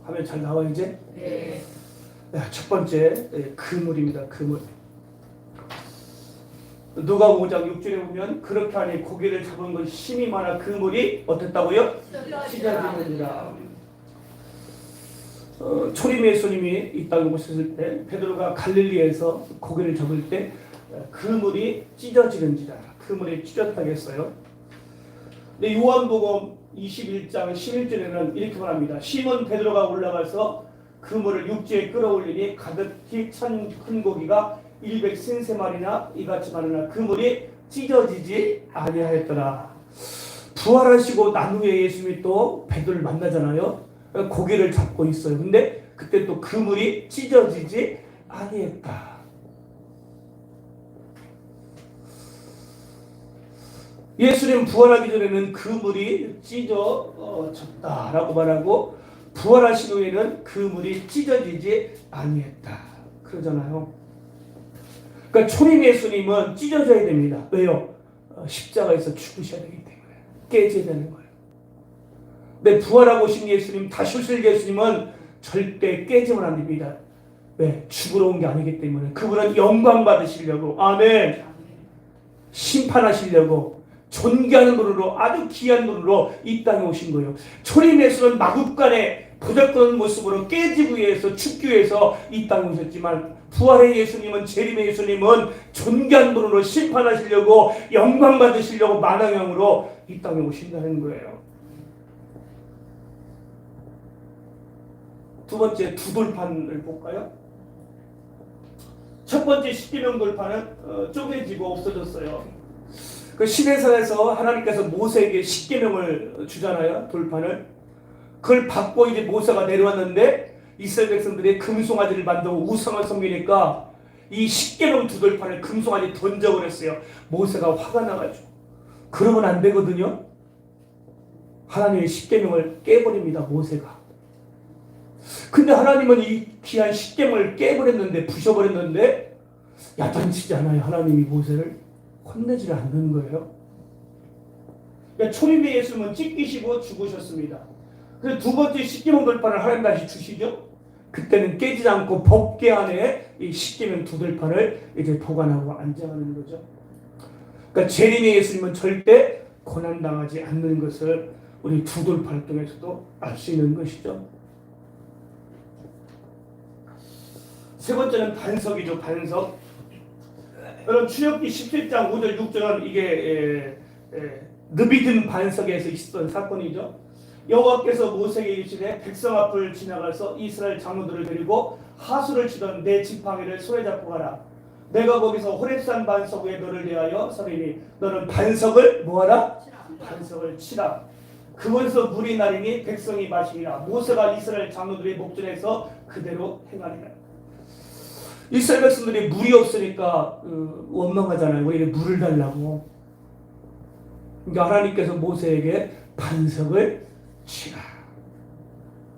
화면 잘 나와 이제? 네. 첫 번째 그물입니다. 그물. 누가복음 5장 6절에 보면 그렇게 하니 고기를 잡은 건 힘이 많아 그물이 어땠다고요? 찢어지느니라. 초림 예수님이 이 땅에 오셨을 때 베드로가 갈릴리에서 고기를 잡을 때 그물이 찢어지는지라. 그물이 찢어졌다고 했어요. 근데 요한복음 21장 11절에는 이렇게 말합니다. 시몬 베드로가 올라가서 그물을 육지에 끌어올리니 가득히 찬 큰 고기가 153마리나 이같이 많으나 그물이 찢어지지 아니하였더라. 부활하시고 난 후에 예수님이 또 베드로를 만나잖아요. 고기를 잡고 있어요. 근데 그때 또 그물이 찢어지지 아니했다. 예수님 부활하기 전에는 그물이 찢어졌다라고 말하고 부활하신 후에는 그물이 찢어지지 아니했다. 그러잖아요. 그러니까 초림 예수님은 찢어져야 됩니다. 왜요? 십자가에서 죽으셔야 되기 때문에 깨져야 되는 거예요. 근데 부활하고 오신 예수님, 다시 오실 예수님은 절대 깨지면 안 됩니다. 왜? 죽으러 온 게 아니기 때문에. 그분은 영광 받으시려고, 아멘, 심판하시려고 존귀한 분으로, 아주 귀한 분으로 이 땅에 오신 거예요. 초림 예수는 마국간에 부적거는 모습으로 깨지기 위해서, 죽기 위해서 이 땅에 오셨지만 부활의 예수님은, 재림의 예수님은 존귀한 분으로 심판하시려고, 영광 받으시려고 만왕형으로 이 땅에 오신다는 거예요. 두 번째 두 돌판을 볼까요? 첫 번째 십계명 돌판은 쪼개지고 없어졌어요. 그 시내산에서 하나님께서 모세에게 십계명을 주잖아요. 돌판을. 그걸 받고 이제 모세가 내려왔는데 이스라엘 백성들이 금송아지를 만들고 우상을 섬기니까 이 십계명 두 돌판을 금송아지 던져버렸어요. 모세가 화가 나가지고. 그러면 안 되거든요. 하나님의 십계명을 깨버립니다. 모세가. 근데 하나님은 이 귀한 십계명을 깨버렸는데, 부셔버렸는데 야단치지 않아요. 하나님이 모세를 혼내지 않는 거예요. 그러니까 초림의 예수님은 찢기시고 죽으셨습니다. 그래서 두 번째 십계명 돌판을 하나님 다시 주시죠. 그때는 깨지지 않고 법궤 안에 이 십계명 두 돌판을 이제 보관하고 안장하는 거죠. 그러니까 재림의 예수님은 절대 고난당하지 않는 것을 우리 두 돌판을 통해서도 알 수 있는 것이죠. 세 번째는 반석이죠. 반석. 여러분 출애굽기 17장 5절 6절은 이게 느비dim 반석에서 있었던 사건이죠. 여호와께서 모세에게 이르시되 백성 앞을 지나가서 이스라엘 장로들을 데리고 하수를 치던 내 지팡이를 손에 잡고 가라. 내가 거기서 호렙산 반석 위에 너를 대하여 서리니 너는 반석을 뭐하라? 반석을 치라. 그곳에서 물이 나리니 백성이 마시리라. 모세가 이스라엘 장로들의 목전에서 그대로 행하리라. 이스라엘 백성들이 물이 없으니까 원망하잖아요. 왜 이렇게 물을 달라고. 그러니까 하나님께서 모세에게 반석을 치라.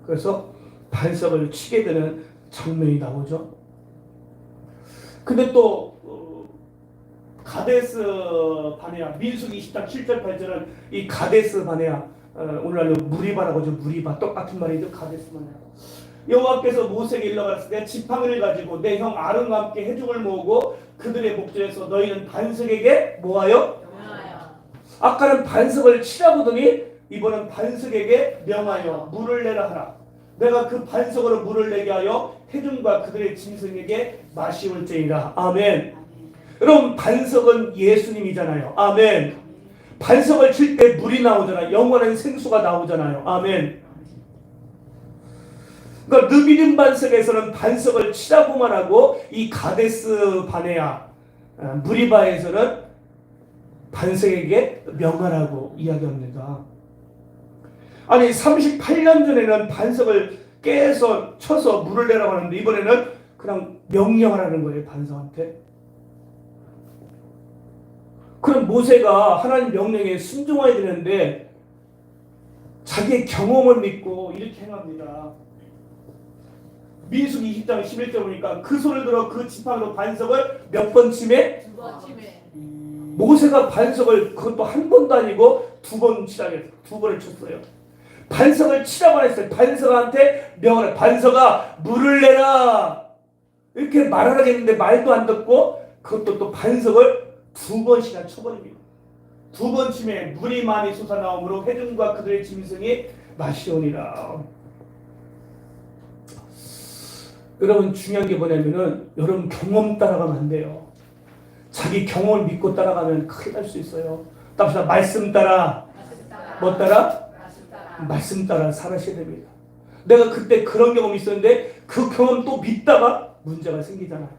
그래서 반석을 치게 되는 장면이 나오죠. 근데 또 가데스 바네아, 민수기 20장 7절 8절은 이 가데스 바네아, 오늘날로 무리바라고 하죠. 무리바, 똑같은 말이죠. 가데스 바네아. 여호와께서 모세에게 일러가라사대 내 지팡이를 가지고 내 형 아론과 함께 해중을 모으고 그들의 목전에서 너희는 반석에게 뭐하여? 명하여. 아까는 반석을 치라고 하더니 이번은 반석에게 명하여 물을 내라 하라. 내가 그 반석으로 물을 내게 하여 해중과 그들의 짐승에게 마시올지니라. 아멘. 여러분 반석은 예수님이잖아요. 아멘. 반석을 칠 때 물이 나오잖아요. 영원한 생수가 나오잖아요. 아멘. 그러니까 느비dim 반석에서는 반석을 치라고만 하고 이 가데스 바네아 무리바에서는 반석에게 명하라고 이야기합니다. 아니 38년 전에는 반석을 깨서 쳐서 물을 내라고 하는데 이번에는 그냥 명령하라는 거예요. 반석한테. 그럼 모세가 하나님 명령에 순종해야 되는데 자기의 경험을 믿고 이렇게 행합니다. 민수기 20장 11절 보니까 그 손을 들어 그 지팡이로 반석을 몇 번 치매? 두 번 치매. 모세가 반석을 그것도 한 번도 아니고 두 번 치라고 했어요. 두 번을 쳤어요. 반석을 치라고 했어요. 반석한테 명을, 반석아 물을 내라 이렇게 말하라겠는데 말도 안 듣고 그것도 또 반석을 2번씩이나 쳐버립니다. 2번 침에 물이 많이 솟아나오므로 회중과 그들의 짐승이 마시오니라. 여러분 중요한 게 뭐냐면은 여러분 경험 따라가면 안 돼요. 자기 경험을 믿고 따라가면 큰일 날 수 있어요. 답시다. 말씀 따라. 뭐 따라? 말씀 따라 살아셔야 됩니다. 내가 그때 그런 경험이 있었는데 그 경험 또 믿다가 문제가 생기잖아요.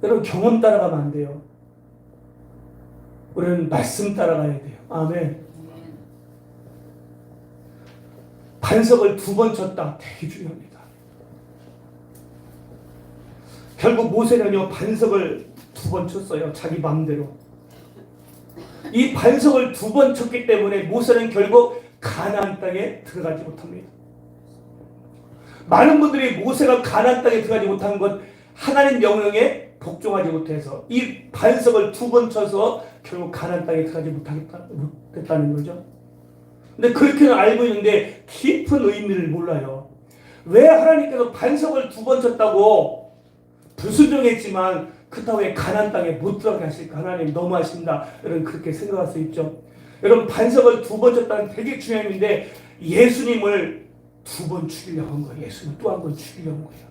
여러분 경험 따라가면 안 돼요. 우리는 말씀 따라가야 돼요. 아멘. 반석을 2번 쳤다. 되게 중요합니다. 결국 모세는요 반석을 2번 쳤어요. 자기 마음대로. 이 반석을 2번 쳤기 때문에 모세는 결국 가나안 땅에 들어가지 못합니다. 많은 분들이 모세가 가나안 땅에 들어가지 못한 것 하나님 명령에 복종하지 못해서 이 반석을 2번 쳐서 결국 가나안 땅에 들어가지 못했다는 거죠. 근데 그렇게는 알고 있는데 깊은 의미를 몰라요. 왜 하나님께서 반석을 2번 쳤다고 불순종했지만 그렇다고 왜 가나안 땅에 못 들어가게 하실까? 하나님 너무하신다. 여러분 그렇게 생각할 수 있죠. 여러분 반석을 2번 쳤다는 되게 중요한 의미인데 예수님을 2번 죽이려고 한 거예요. 예수님을 또 한 번 죽이려고 한 거예요.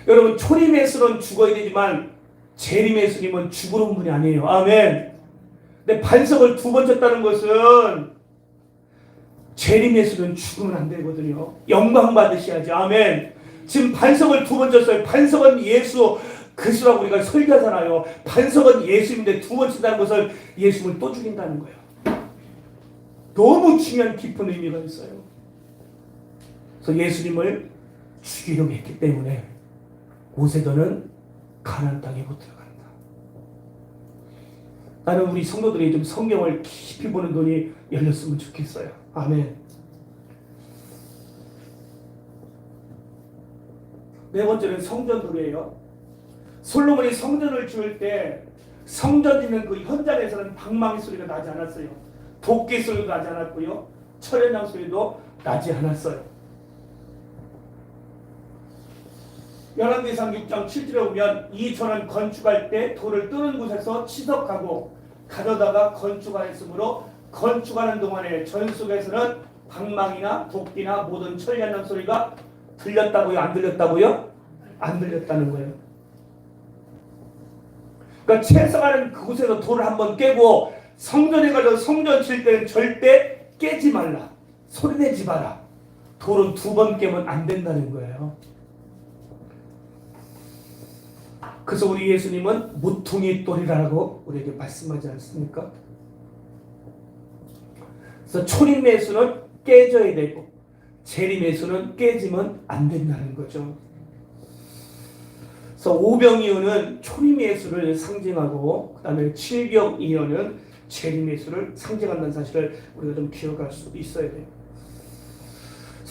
여러분 초림 예수는 죽어야 되지만 재림 예수님은 죽으러 온 분이 아니에요. 아멘. 근데 반석을 2번 쳤다는 것은 재림 예수는 죽으면 안 되거든요. 영광 받으셔야지. 아멘. 지금 반석을 2번 쳤어요. 반석은 예수 그리스도라고 우리가 설교하잖아요. 반석은 예수인데 2번 친다는 것은 예수를 또 죽인다는 거예요. 너무 중요한 깊은 의미가 있어요. 그래서 예수님을 죽이려고 했기 때문에 모세도는 가나안 땅에 못 들어간다. 나는 우리 성도들이 좀 성경을 깊이 보는 눈이 열렸으면 좋겠어요. 아멘. 네 번째는 성전도래요. 솔로몬이 성전을 지을 때 성전 짓는 그 현장에서는 방망이 소리가 나지 않았어요. 도끼 소리도 나지 않았고요. 철연장 소리도 나지 않았어요. 열왕기상 6장 7절에 보면 이 전은 건축할 때 돌을 뜨는 곳에서 치석하고 가져다가 건축하였으므로 건축하는 동안에 전 속에서는 방망이나 도끼나 모든 철연장 소리가 들렸다고요? 안 들렸다고요? 안 들렸다는 거예요. 그러니까 채성하는 그곳에서 돌을 한번 깨고 성전에 가서 성전 칠 때는 절대 깨지 말라. 소리내지 마라. 돌은 2번 깨면 안 된다는 거예요. 그래서 우리 예수님은 모퉁이 돌이라고 우리에게 말씀하지 않습니까? 그래서 초림 예수는 깨져야 되고 재림 예수는 깨지면 안 된다는 거죠. 그래서 오병이어는 초림 예수를 상징하고 그 다음에 칠병이어는 재림 예수를 상징한다는 사실을 우리가 좀 기억할 수 있어야 돼요.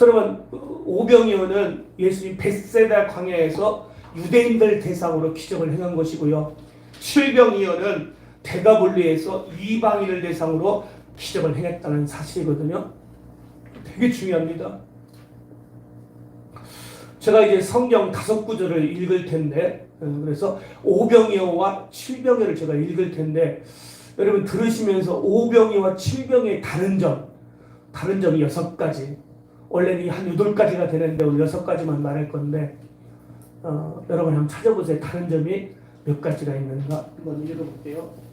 여러분 오병이어는 예수님 벳세다 광야에서 유대인들 대상으로 기적을 행한 것이고요. 칠병이어는 대가볼리에서 이방인을 대상으로 기적을 행했다는 사실이거든요. 되게 중요합니다. 제가 이제 성경 5구절을 읽을 텐데 그래서 오병이어와 칠병이어를 제가 읽을 텐데 여러분 들으시면서 오병이어와 칠병이어의 다른 점이 6가지. 원래는 한 8가지가 되는데 오늘 6가지만 말할 건데 여러분 한번 찾아보세요. 다른 점이 몇 가지가 있는가 한번 읽어볼게요.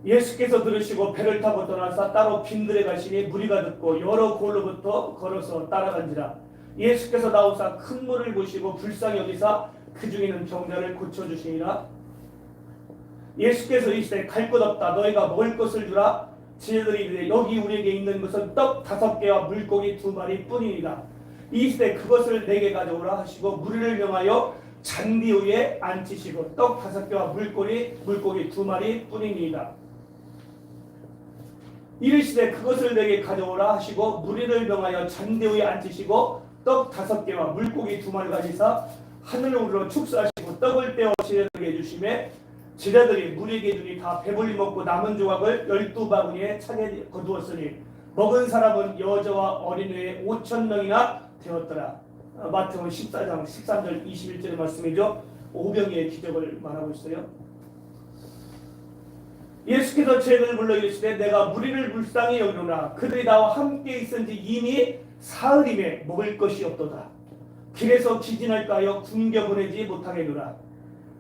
예수께서 들으시고 배를 타고 떠나서 따로 빈들에 가시니 무리가 듣고 여러 골로부터 걸어서 따라간지라. 예수께서 나오사 큰 물을 보시고 불쌍히 여기사 그 중에 있는 병자를 고쳐주시니라. 예수께서 이르시되 갈 것 없다. 너희가 먹을 것을 주라. 제자들이 이르되 여기 우리에게 있는 것은 떡 5개와 물고기 2마리 뿐이니라. 이르시되 그것을 내게 가져오라 하시고 무리를 명하여 잔디 위에 앉히시고 떡 5개와 물고기 2마리 뿐이니라. 이르시되 그것을 내게 가져오라 하시고 무리를 명하여 잔디 위에 앉히시고 떡 5개와 물고기 2마리 가지사 하늘로 우러 축사하시고 떡을 떼어 제자들에게 주시매 제자들이 무리에게 주니 다 배불리 먹고 남은 조각을 12바구니에 차게 거두었으니 먹은 사람은 여자와 어린애 5,000명이나 되었더라. 마태복음 14장 13절 21절의 말씀이죠. 오병이의 기적을 말하고 있어요. 예수께서 제자들을 불러 이르시되 내가 무리를 불쌍히 여기노라. 그들이 나와 함께 있은지 이미 사흘임에 먹을 것이 없도다. 길에서 기진할까 하여 굶겨 보내지 못하겠노라.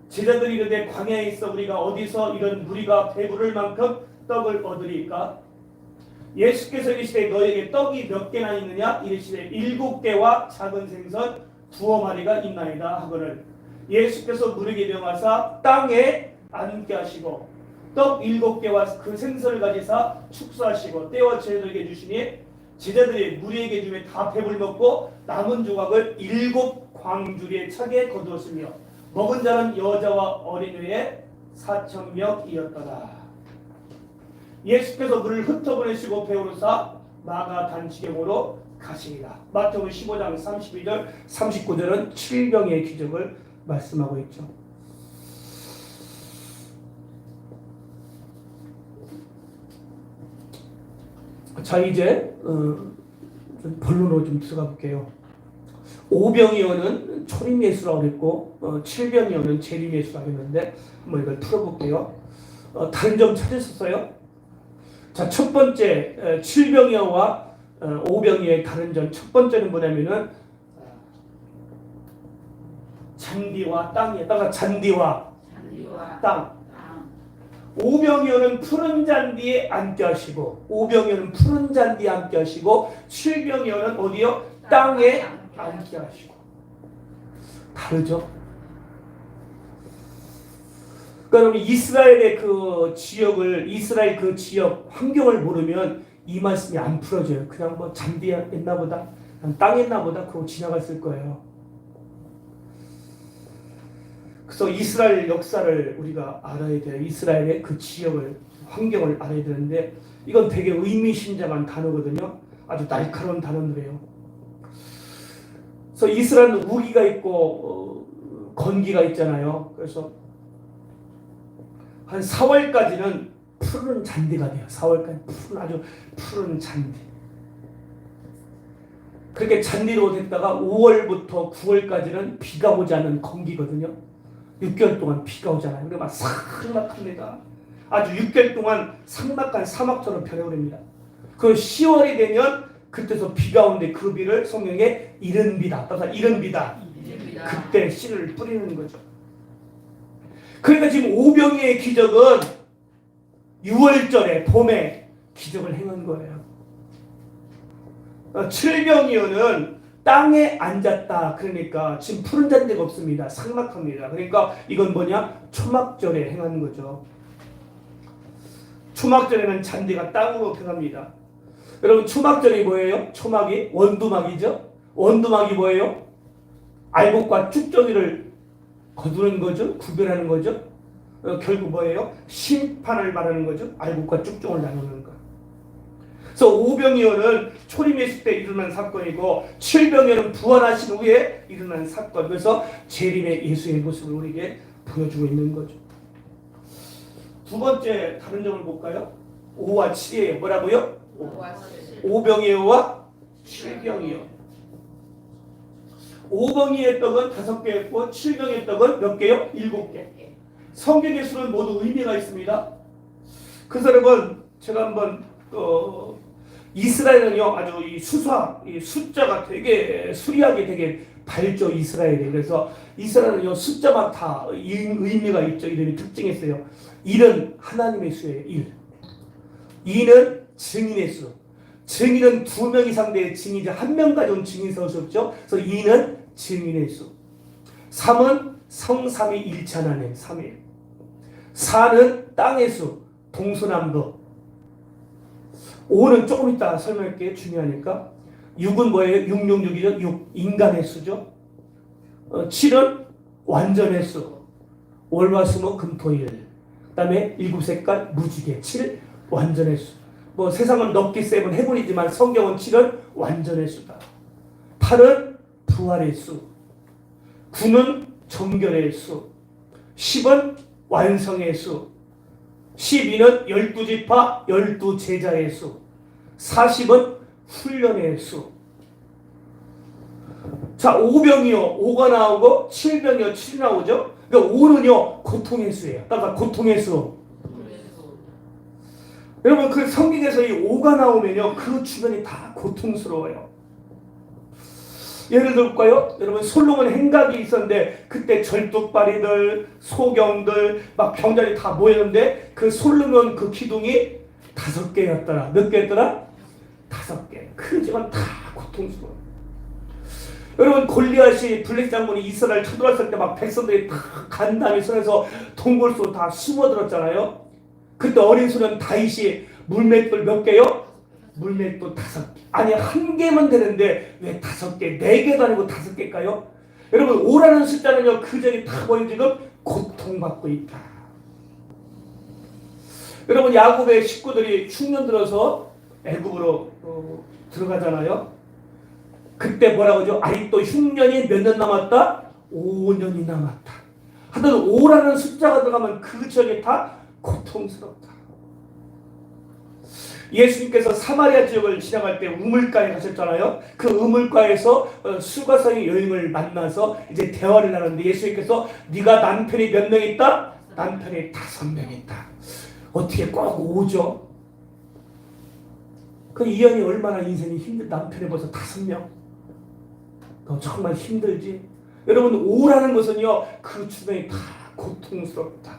제자들이 이르되 광야에 있어 우리가 어디서 이런 무리가 배부를 만큼 떡을 얻으리까? 예수께서 이르시되 너에게 떡이 몇 개나 있느냐? 이르시되 7개와 작은 생선 2마리가 있나이다 하거늘 예수께서 무리에게 명하사 땅에 앉게 하시고 떡 7개와 그 생선을 가지사 축사하시고 떼어 제자들에게 주시니 제자들이 무리에게 주매 다 배불리 먹고 남은 조각을 7광주리에 차게 거두었으며 먹은 자는 여자와 어린애에 4,000명이었더라. 예수께서 물을 흩어보내시고 배우르사 마가 단지경으로 가시니라. 마태복음 15장 32절 39절은 7병의 기적을 말씀하고 있죠. 자 이제 본론으로 좀 들어가 볼게요. 5병이어는 초림예수라고 그랬고 7병이어는 재림예수라고 했는데 한번 이걸 풀어볼게요. 다른 점 찾으셨어요? 자, 첫 번째 7병이어와 5병이어의 다른 점 첫 번째는 뭐냐면은 잔디와 땅이에요. 잔디와 땅. 오병이어는 푸른 잔디에 앉게 하시고 오병이어는 푸른 잔디에 앉게 하시고 7병이어는 어디요? 땅에 앉게 하시고. 다르죠? 그러니까 이스라엘의 그 지역을 이스라엘 그 지역 환경을 모르면 이 말씀이 안 풀어져요. 그냥 뭐 잔디에 있나 보다 땅에 있나 보다 그러고 지나갔을 거예요. 그래서 이스라엘 역사를 우리가 알아야 돼요. 이스라엘의 그 지역을 환경을 알아야 되는데 이건 되게 의미심장한 단어거든요. 아주 날카로운 단어들이에요. 그래서 이스라엘은 우기가 있고 건기가 있잖아요. 그래서 한 4월까지는 푸른 잔디가 돼요. 4월까지 아주 푸른 잔디. 그렇게 잔디로 됐다가 5월부터 9월까지는 비가 오지 않는 건기거든요. 6개월 동안 비가 오잖아요. 그러니까 막 삭막합니다. 아주 6개월 동안 삭막한 사막처럼 변해버립니다. 그 10월이 되면 그때서 비가 오는데 그 비를 성경에 이른 비다. 따라서 이른 비다. 그때 씨를 뿌리는 거죠. 그러니까 지금 오병이의 기적은 6월절에 봄에 기적을 행한 거예요. 7병이어는 땅에 앉았다. 그러니까 지금 푸른 잔디가 없습니다. 삭막합니다. 그러니까 이건 뭐냐? 초막절에 행하는 거죠. 초막절에는 잔디가 땅으로 변합니다. 여러분 초막절이 뭐예요? 초막이 원두막이죠. 원두막이 뭐예요? 알곡과 쭉정이를 거두는 거죠. 구별하는 거죠. 결국 뭐예요? 심판을 말하는 거죠. 알곡과 쭉정을 나누는 거. 그래서 오병이어는 초림했을 때 일어난 사건이고 7병이어는 부활하신 후에 일어난 사건. 그래서 재림의 예수의 모습을 우리에게 보여주고 있는 거죠. 두 번째 다른 점을 볼까요? 5와 7이에요. 뭐라고요? 5병이어와 7병이어. 5병이의 떡은 5개였고 7병의 떡은 몇 개요? 7개. 성경의 수는 모두 의미가 있습니다. 그래서 여러분 제가 한번 이스라엘은요 아주 이 수수학, 이 숫자가 되게 수리하게 되게 밝죠. 이스라엘이. 그래서 이스라엘은요 숫자만 다 의미가 있죠. 이름이 특징했어요. 1은 하나님의 수예요. 1. 2는 증인의 수. 증인은 2명 이상 될 증인이죠. 1명 가져온 증인 서서 없죠. 그래서 2는 증인의 수. 3은 성삼위 일치 하나님 3일. 4는 땅의 수. 동서남북. 5는 조금 이따 설명할게요. 중요하니까. 6은 뭐예요? 666이죠. 6 인간의 수죠. 7은 완전의 수. 월화수목 금토일. 그 다음에 7색깔 무지개. 7 완전의 수. 뭐 세상은 럭키 세븐 해군이지만 성경은 7은 완전의 수다. 8은 부활의 수. 9는 정결의 수. 10은 완성의 수, 12는 12지파 12제자의 수, 40은 훈련의 수. 자, 5병이요 5가 나오고 7병이요 7이 나오죠. 그러니까 5는요 고통의 수예요. 따라서 고통의 수. 여러분 그 성경에서 이 5가 나오면요 그 주변이 다 고통스러워요. 예를 들까요? 여러분 솔로몬 행각이 있었는데 그때 절뚝발이들, 소경들, 막 병자리 다 모였는데 그 솔로몬 그 기둥이 5개였더라. 몇 개였더라? 5개. 그 집안 다 고통스러워. 여러분 골리앗이 블레셋 장군이 이스라엘 쳐들어왔을 때 막 백성들이 다 간담이 손에서 동굴 다 숨어들었잖아요. 그때 어린 소년 다윗이 물맷돌 몇 개요? 물맷돌 5개. 아니 한 개면 되는데 왜 5개, 4개도 아니고 5개일까요? 여러분 5라는 숫자는요 그 전에 다 보인 지금 고통받고 있다. 여러분 야곱의 식구들이 흉년 들어서 애굽으로 들어가잖아요. 그때 뭐라고 하죠? 아직도 흉년이 몇 년 남았다? 5년이 남았다. 하여튼 5라는 숫자가 들어가면 그 지역이 다 고통스럽다. 예수님께서 사마리아 지역을 지나갈 때 우물가에 가셨잖아요. 그 우물가에서 수가성의 여인을 만나서 이제 대화를 나누는데 예수님께서 네가 남편이 몇 명 있다? 남편이 5명 있다. 어떻게 꼭 5죠? 그 이연이 얼마나 인생이 힘들 남편이 벌써 5명. 너 정말 힘들지? 여러분 5라는 것은요 그 주변이 다 고통스럽다.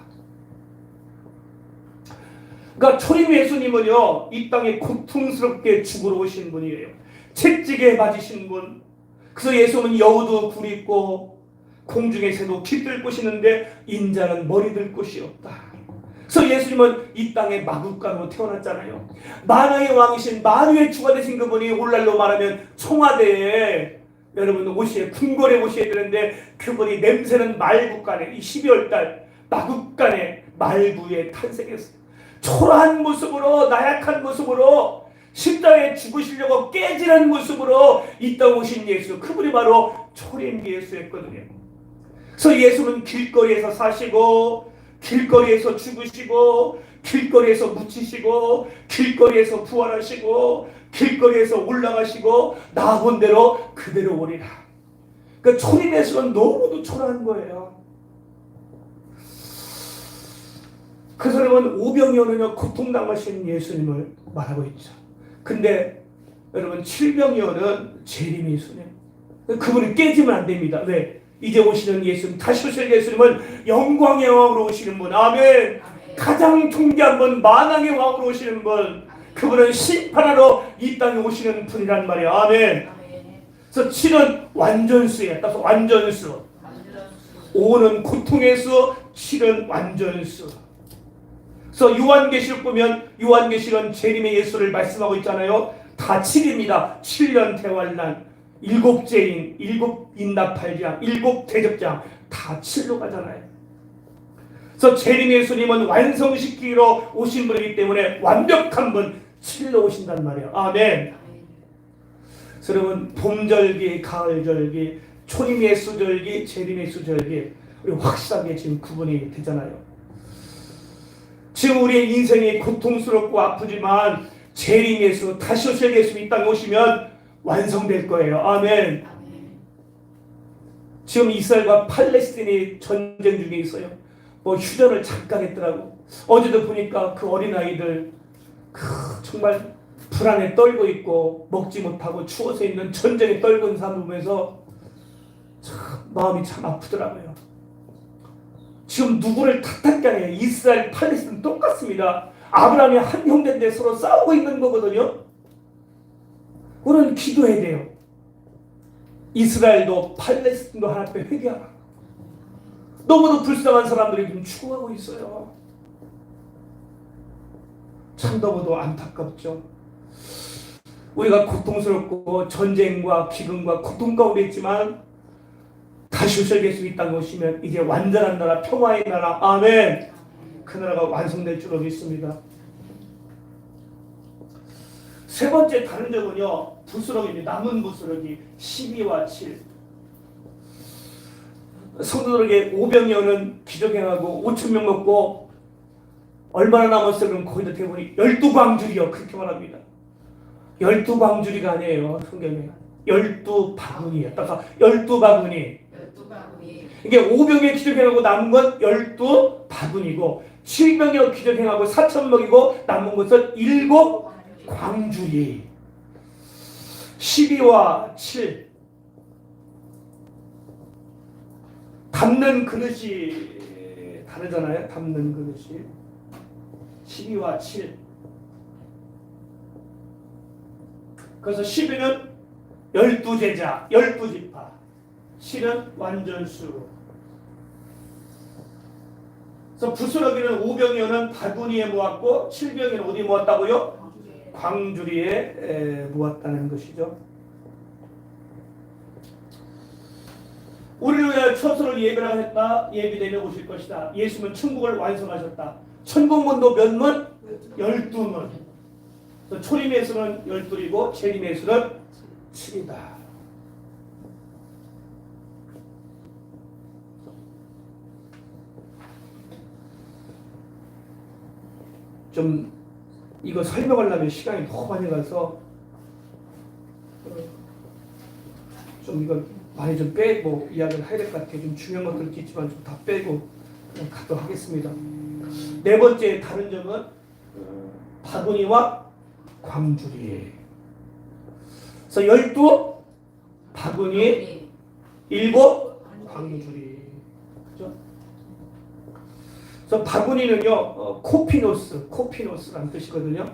그러니까 초림 예수님은요 이 땅에 고통스럽게 죽으러 오신 분이에요. 채찍에 맞으신 분. 그래서 예수님은 여우도 굴 있고 공중의 새도 깃들 곳이 있는데 인자는 머리 들 곳이 없다. 그래서 예수님은 이 땅에 마구간으로 태어났잖아요. 만왕의 왕이신 만유의 주가 되신 그분이 오늘날로 말하면 청와대에 여러분 오시에 궁궐에 오셔야 되는데 그분이 냄새는 말구간에 이 12월달 마구간에 말구에 탄생했어요. 초라한 모습으로 나약한 모습으로 십자가에 죽으시려고 깨지는 모습으로 이 땅에 오신 예수, 그분이 바로 초림 예수였거든요. 그래서 예수는 길거리에서 사시고 길거리에서 죽으시고 길거리에서 묻히시고 길거리에서 부활하시고 길거리에서 올라가시고 나본 대로 그대로 오리라. 그러니까 초림 예수는 너무도 초라한 거예요. 그래서 여러분 오병이어는요 고통당하신 예수님을 말하고 있죠. 근데 여러분 7병이어는 재림 예수님. 그분이 깨지면 안 됩니다. 왜? 이제 오시는 예수님, 다시 오실 예수님은 영광의 왕으로 오시는 분. 아멘. 아멘. 가장 존귀한 분, 만왕의 왕으로 오시는 분. 그분은 심판하러 이 땅에 오시는 분이란 말이에요. 아멘. 아멘. 그래서 7은 완전수예요. 따라서 완전수. 5는 고통의 수, 7은 완전수. 그래서 요한계시록 보면 요한계시록은 재림의 예수를 말씀하고 있잖아요. 다 7입니다. 7년 대환란, 7재인, 7인납팔장, 7대접장 다 7로 가잖아요. 그래서 재림의 예수님은 완성시키러 오신 분이기 때문에 완벽한 분 7로 오신단 말이에요. 아멘. 그래서 여러분 봄절기, 가을절기, 초림 예수절기, 재림 예수절기 확실하게 지금 구분이 되잖아요. 지금 우리의 인생이 고통스럽고 아프지만 재림 예수, 다시 오실 예수 이 땅에 오시면 완성될 거예요. 아멘. 지금 이스라엘과 팔레스틴이 전쟁 중에 있어요. 뭐 휴전을 잠깐 했더라고. 어제도 보니까 그 어린아이들 정말 불안에 떨고 있고 먹지 못하고 추워서 있는 전쟁에 떨고 있는 사람 보면서 참 마음이 참 아프더라고요. 지금 누구를 탓할 게 아니에요. 이스라엘, 팔레스틴 똑같습니다. 아브라함이 한 형제인데 서로 싸우고 있는 거거든요. 우리는 기도해야 돼요. 이스라엘도 팔레스틴도 하나님 앞에 회개하라. 너무도 불쌍한 사람들이 지금 죽어가고 있어요. 참 너무도 안타깝죠. 우리가 고통스럽고 전쟁과 기근과 고통 가운데 있지만 다시 오실 예수 이 땅에 오시면 이제 완전한 나라, 평화의 나라, 아멘. 그 나라가 완성될 줄로 믿습니다. 세 번째 다른 점은요, 부스러기입니다. 남은 부스러기 12와 7. 성도들에게 오병이어는 기적 행하고 5천 명 먹고 얼마나 남았어요? 그럼 거기다 대본이 12광주리요 그렇게 말합니다. 12광주리가 아니에요. 성경에 12바구니예요. 따라서 12바구니. 이게 5병에 기적행하고 남은 건 12바구니고 7병에 기적행하고 4천 먹이고 남은 것은 7광주리. 12와 7 담는 그릇이 다르잖아요. 담는 그릇이 12와 7 그래서 12는 12제자 12지파 7은 완전수. 그래서 부스러기는 5병이어는 바구니에 모았고 7병이는 어디 모았다고요? 광주리에 모았다는 것이죠. 우리를 위하여 처소를 예비라 했다. 예비되며 오실 것이다. 예수는 천국을 완성하셨다. 천국문도 몇 문? 12문. 초림의 수는 12이고 재림의 수는 7이다. 좀 이거 설명하려면 시간이 너무 많이 가서 좀 이거 많이 좀 빼고 이야기를 해야 될 것 같아요. 좀 중요한 것들도 있지만 좀 다 빼고 가도록 하겠습니다. 네 번째 다른 점은 바구니와 광주리. 그래서 12바구니 7 광주리. 그죠? 그래서 바구니는요 코피노스라는 뜻이거든요.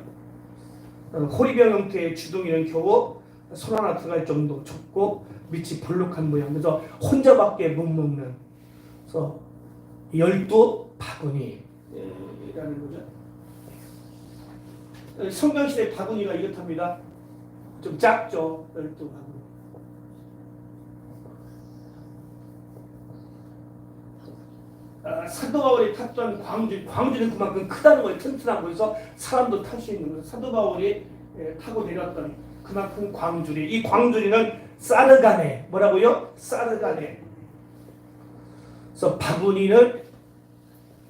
호리병 형태의 주둥이는 겨우 손 하나 들어갈 정도 좁고 밑이 볼록한 모양. 그래서 혼자밖에 못 먹는. 그래서 12바구니라는 거죠. 성경시대 바구니가 이렇답니다. 좀 작죠. 12바구니. 사도 바울이 탔던 광주는 그만큼 크다는 거예요. 튼튼한 거에서 사람도 탈 수 있는 거예요. 사도 바울이 타고 내렸던 그만큼 광주리. 이 광주리는 사르가네. 뭐라고요? 사르가네. 그래서 바구니는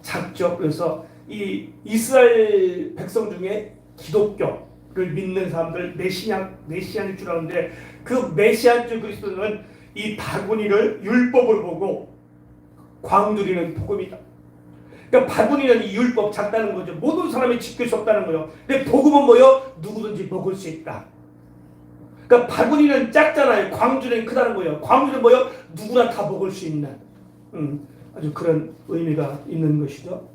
작죠. 그래서 이 이스라엘 백성 중에 기독교를 믿는 사람들 메시안일 줄 아는데 그 메시안적 그리스도는 이 바구니를 율법을 보고 광주리는 복음이다. 그러니까 바구니는 이 율법 작다는 거죠. 모든 사람이 지킬 수 없다는 거예요. 근데 복음은 뭐요? 누구든지 먹을 수 있다. 그러니까 바구니는 작잖아요. 광주리는 크다는 거예요. 광주리는 뭐요? 누구나 다 먹을 수 있는 아주 그런 의미가 있는 것이죠.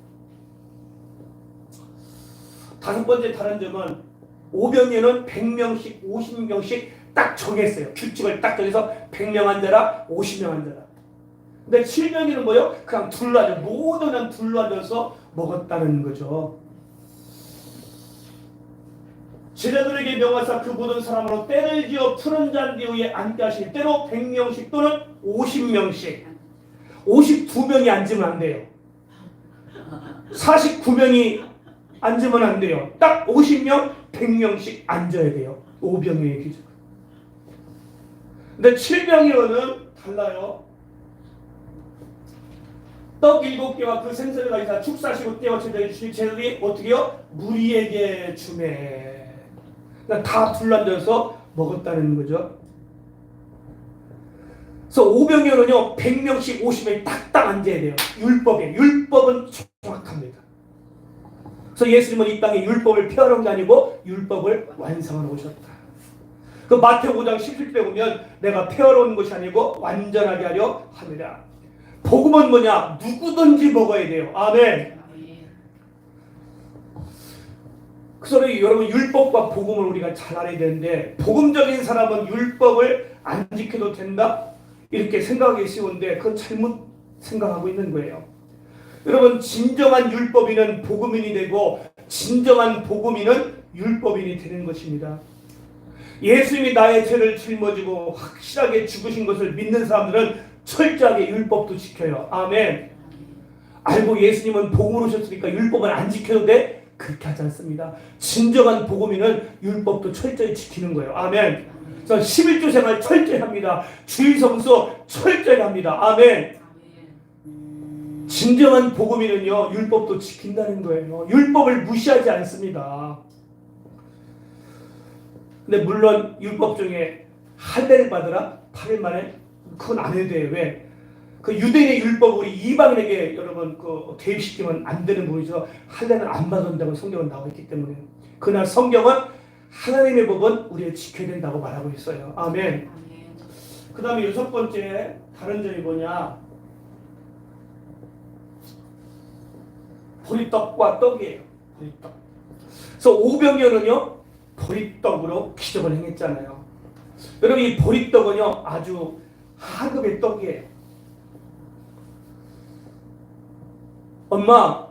다섯 번째 다른 점은 5병에는 100명씩 50명씩 딱 정했어요. 규칙을 딱 정해서 100명 앉아라 50명 앉아라. 근데 7병에는 뭐요? 그냥 둘러앉아 모두 그냥 둘러앉아서 먹었다는 거죠. 제자들에게 명하사 그 모든 사람으로 때를 지어 푸른 잔디 위에 앉게 하시니 때로 100명씩 또는 50명씩 52명이 앉으면 안 돼요. 49명이 앉으면 안 돼요. 딱 50명, 100명씩 앉아야 돼요. 5병의 기준. 근데 7병이로는 달라요. 떡 7개와 그 생선을 가지사 축사시고 떼어 제자들이 주니 제자들이 어떻게 해요? 무리에게 주매. 그러니까 다 둘러앉아서 먹었다는 거죠. 그래서 5병이로는요 100명씩 50명이 딱딱 앉아야 돼요. 율법은 정확합니다. 그래서 예수님은 이 땅에 율법을 폐하는 게 아니고 율법을 완성하러 오셨다. 그 마태오 5장 17절에 보면 내가 폐하러 온 것이 아니고 완전하게 하려 함이라. 복음은 뭐냐? 누구든지 먹어야 돼요. 아멘. 그래서 여러분 율법과 복음을 우리가 잘 알아야 되는데 복음적인 사람은 율법을 안 지켜도 된다? 이렇게 생각하기 쉬운데 그건 잘못 생각하고 있는 거예요. 여러분 진정한 율법인은 복음인이 되고 진정한 복음인은 율법인이 되는 것입니다. 예수님이 나의 죄를 짊어지고 확실하게 죽으신 것을 믿는 사람들은 철저하게 율법도 지켜요. 아멘. 알고 예수님은 복음으로 오셨으니까 율법을 안 지켜도 돼? 그렇게 하지 않습니다. 진정한 복음인은 율법도 철저히 지키는 거예요. 아멘. 그래서 11조 생활 철저히 합니다. 주일 성수 철저히 합니다. 아멘. 진정한 복음인은요, 율법도 지킨다는 거예요. 율법을 무시하지 않습니다. 근데 물론 율법 중에 할례를 받으라 8일 만에 그건 안 해도 돼요. 왜? 그 유대인의 율법을 우리 이방인에게 여러분 그 대입시키면 안 되는 부분이죠. 할례는 안 받는다고 성경은 나와 있기 때문에. 그러나 성경은 하나님의 법은 우리가 지켜야 된다고 말하고 있어요. 아멘. 그 다음에 여섯 번째 다른 점이 뭐냐? 보리떡과 떡이에요. 보리떡. 그래서 오병이어는요 보리떡으로 기적을 행했잖아요. 여러분 이 보리떡은요 아주 하급의 떡이에요. 엄마,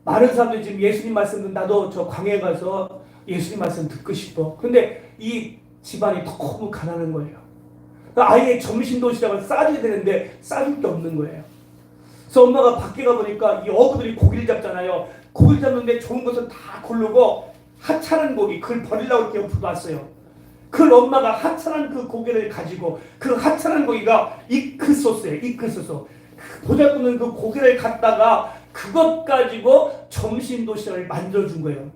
많은 사람들이 지금 예수님 말씀 듣는 나도 저 광야에 가서 예수님 말씀 듣고 싶어. 근데 이 집안이 너무 가난한 거예요. 아이의 점심 도시락을 싸줘야 되는데 싸줄 게 없는 거예요. 그래서 엄마가 밖에 가보니까 이 어부들이 고기를 잡잖아요. 고기를 잡는데 좋은 것은 다 고르고 하찮은 고기, 그걸 버리려고 이렇게 옆으로 놨어요. 그걸 엄마가 하찮은 그 고기를 가지고 그 하찮은 고기가 이크소스예요. 이크소스. 보잘것없는 그 고기를 갖다가 그것 가지고 점심 도시락을 만들어준 거예요.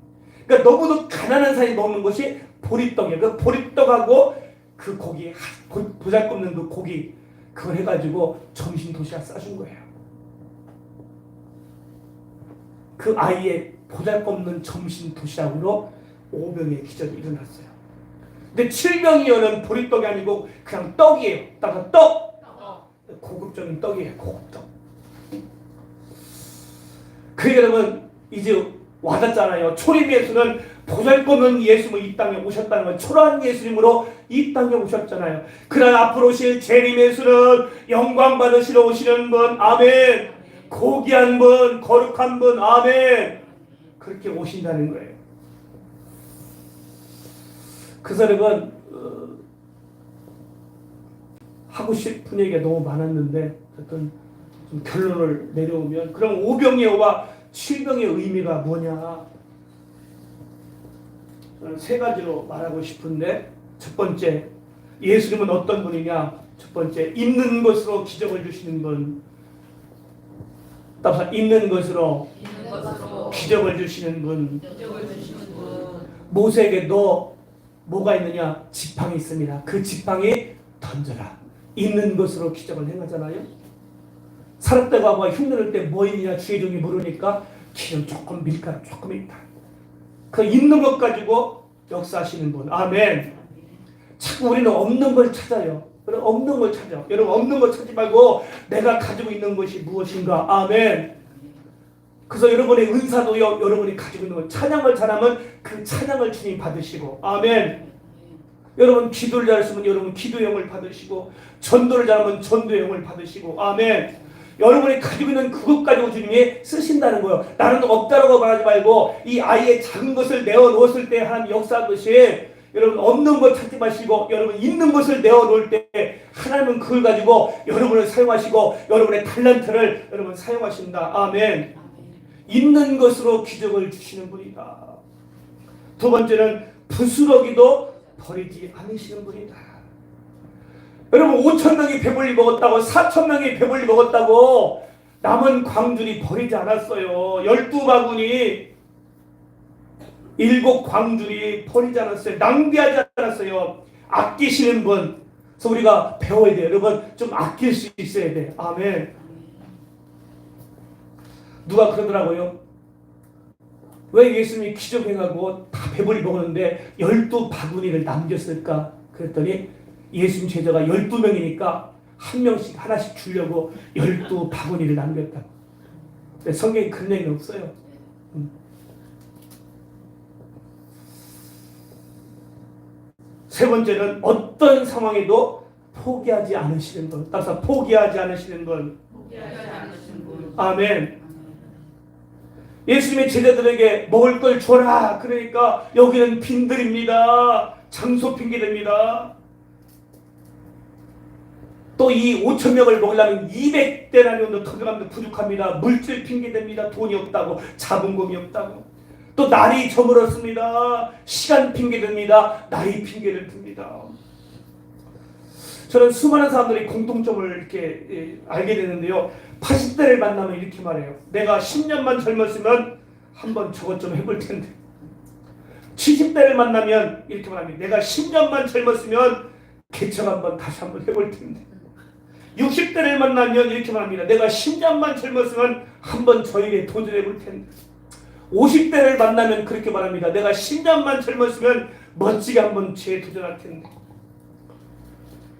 그러니까 너무도 가난한 사람이 먹는 것이 보리떡이에요. 그 보리떡하고 그 고기, 보잘것없는 그 고기, 그걸 해가지고 점심 도시락 싸준 거예요. 그 아이의 보잘것없는 점심 도시락으로 5병의 기적이 일어났어요. 근데 7병이어는 보리떡이 아니고 그냥 떡이에요. 따라 떡! 고급적인 떡이에요. 고급떡. 그 여러분 이제 와닿잖아요. 초림 예수는 보잘것없는 예수님으로 이 땅에 오셨다는 건 초라한 예수님으로 이 땅에 오셨잖아요. 그러나 앞으로 오실 재림 예수는 영광 받으시러 오시는 분. 아멘. 고귀한 분, 거룩한 분. 아멘. 그렇게 오신다는 거예요. 그 사람은 하고 싶은 얘기가 너무 많았는데 어떤 좀 결론을 내려오면 그럼 5병이어와 7병의 의미가 뭐냐? 저는 세 가지로 말하고 싶은데 첫 번째, 예수님은 어떤 분이냐? 첫 번째, 있는 것으로 기적을 주시는 분. 따라서 있는 것으로 기적을 주시는 분. 모세에게 너 뭐가 있느냐? 지팡이 있습니다. 그 지팡이 던져라. 있는 것으로 기적을 행하잖아요. 살았다고 하고 흉내낼 때 뭐 있느냐 주의 종이 물으니까 기름 조금, 밀가루 조금 있다. 그 있는 것 가지고 역사하시는 분. 아멘. 자꾸 우리는 없는 걸 찾아요. 여러분 없는 걸 찾아. 여러분 없는 걸 찾지 말고 내가 가지고 있는 것이 무엇인가. 아멘. 그래서 여러분의 은사도요, 여러분이 가지고 있는 것, 찬양을 잘하면 그 찬양을 주님 받으시고. 아멘. 여러분 기도를 잘했으면 여러분 기도형을 받으시고, 전도를 잘하면 전도형을 받으시고. 아멘. 여러분이 가지고 있는 그것 가지고 주님이 쓰신다는 거예요. 나는 없다라고 말하지 말고 이 아이의 작은 것을 내어놓았을 때 하나님 역사하듯이 여러분 없는 것 찾지 마시고 여러분 있는 것을 내어놓을 때 하나님은 그걸 가지고 여러분을 사용하시고 여러분의 탤런트를 여러분 사용하신다. 아멘. 있는 것으로 기적을 주시는 분이다. 두 번째는 부스러기도 버리지 않으시는 분이다. 여러분 5,000명이 배불리 먹었다고 4,000명이 배불리 먹었다고 남은 광준이 버리지 않았어요. 12바구니 7 광준이 버리지 않았어요. 낭비하지 않았어요. 아끼시는 분. 그래서 우리가 배워야 돼요. 여러분 좀 아낄 수 있어야 돼. 아멘. 누가 그러더라고요. 왜 예수님이 기적 행하고 다 배불리 먹었는데 12바구니를 남겼을까? 그랬더니 예수님 제자가 12명이니까 한 명씩 하나씩 주려고 12바구니를 남겼다고. 성경에 그런 얘기는 없어요. 세 번째는 어떤 상황에도 포기하지 않으시는 분. 따라서 포기하지 않으시는 분. 아멘. 예수님의 제자들에게 먹을 걸 줘라. 그러니까 여기는 빈들입니다. 장소 핑계됩니다. 또 이 5,000명을 먹으려면 200데나리온도 더 들어가면 부족합니다. 물질 핑계됩니다. 돈이 없다고, 자본금이 없다고. 또 날이 저물었습니다. 시간 핑계됩니다. 나이 핑계를 듭니다. 저는 수많은 사람들이 공통점을 이렇게 알게 되는데요. 80대를 만나면 이렇게 말해요. 내가 10년만 젊었으면 한번 저것 좀 해볼 텐데. 70대를 만나면 이렇게 말합니다. 내가 10년만 젊었으면 개척 다시 한번 해볼 텐데. 60대를 만나면 이렇게 말합니다. 내가 10년만 젊었으면 한번 저 일에 도전해 볼 텐데. 50대를 만나면 그렇게 말합니다. 내가 10년만 젊었으면 멋지게 한번 죄에 도전할 텐데.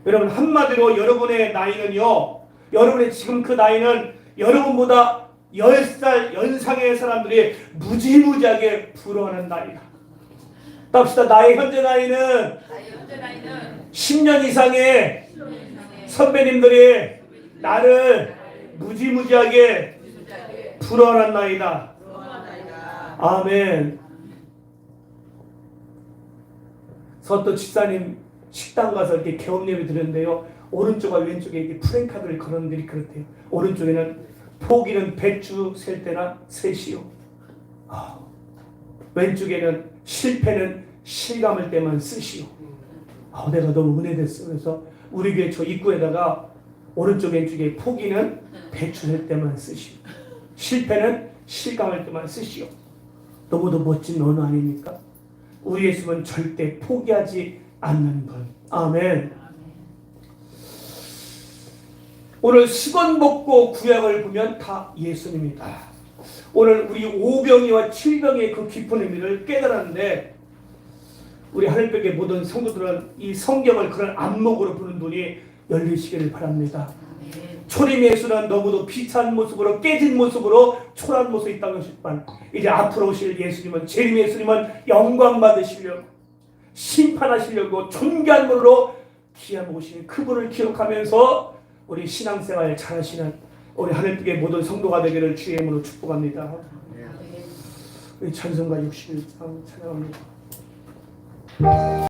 여러분, 한마디로 여러분의 나이는요, 여러분의 지금 그 나이는 여러분보다 10살 연상의 사람들이 무지무지하게 부러워하는 나이다. 답시다. 나의 현재 나이는 10년 이상의 선배님들이 나를 무지무지하게 부러워하는 나이다. 아멘. 서또 집사님 식당 가서 이렇게 개업 예배 드렸는데요. 오른쪽과 왼쪽에 이렇게 프랭카드를 걸었는데 그렇대요. 오른쪽에는 포기는 배추 셀 때나 셋이요. 왼쪽에는 실패는 실감을 때만 쓰시오. 내가 너무 은혜됐어. 그래서 우리 교회 저 입구에다가 오른쪽 왼쪽에 포기는 배추 셀 때만 쓰시오. 실패는 실감할 때만 쓰시오. 너무도 멋진 언어 아닙니까? 우리 예수님은 절대 포기하지 않는 분. 아멘. 오늘 수건복고 구약을 보면 다 예수님이다. 오늘 우리 오병이와 칠병의 그 깊은 의미를 깨달았는데, 우리 하늘백의 모든 성도들은 이 성경을 그런 안목으로 보는 눈이 열리시기를 바랍니다. 초림 예수는 너무도 비찬 모습으로, 깨진 모습으로, 초라한 모습이 있다고 하셨지만, 이제 앞으로 오실 예수님은, 재림 예수님은 영광 받으시려고, 심판하시려고 존귀한 분으로 귀한 오신 그분을 기억하면서 우리 신앙생활 잘하시는 우리 하늘빛의 모든 성도가 되기를 주의 이름으로 축복합니다. 우리 찬송가 61장 찬양합니다.